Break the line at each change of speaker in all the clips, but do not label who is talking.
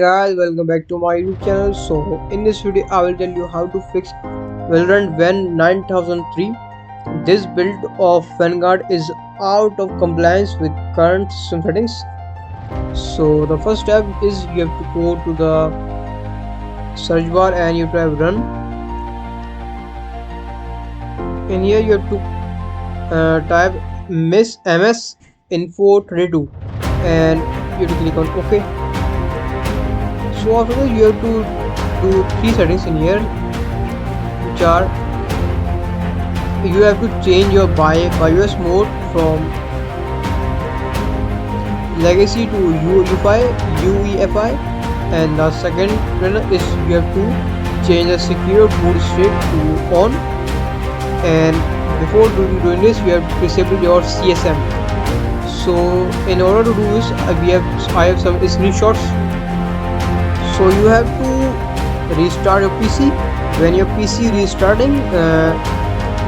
Guys, welcome back to my YouTube channel. So in this video I will tell you how to fix Valorant VAN9003. This build of Vanguard is out of compliance with current system settings. So the first step is you have to go to the search bar and you type run. In here you have to type ms info 32 and you have to click on OK. So after that you have to do three settings in here, which are you have to change your BIOS mode from legacy to UEFI, and the second one is you have to change the secure boot state to on, and before doing this you have to disable your CSM. So in order to do this I have some screenshots. So you have to restart your PC. When your PC restarting,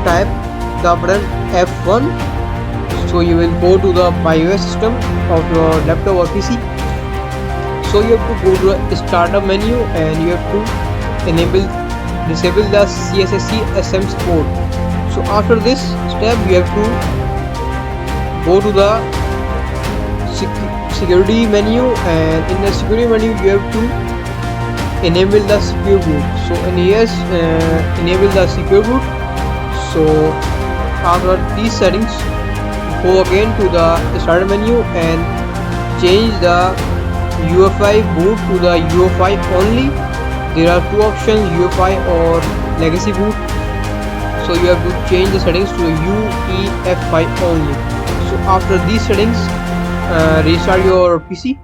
type the button F1. So you will go to the BIOS system of your laptop or PC. So you have to go to the startup menu and you have to disable the CSSC SM support. So after this step you have to go to the security menu, and in the security menu you have to enable the secure boot. So in yes, enable the secure boot. So after these settings, go again to the start menu and change the UEFI boot to the UEFI only. There are two options, UEFI or legacy boot. So you have to change the settings to UEFI only. So after these settings, restart your PC.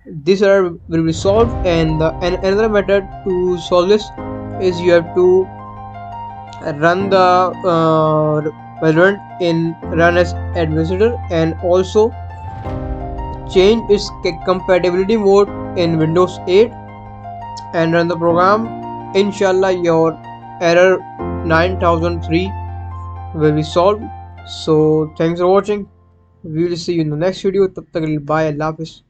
This error will be solved, and another method to solve this is you have to run the Valorant in run as administrator and also change its compatibility mode in Windows 8 and run the program. Inshallah your error 9003 will be solved. So thanks for watching. We will see you in the next video. Tab tak ke liye bye. Allah Hafiz.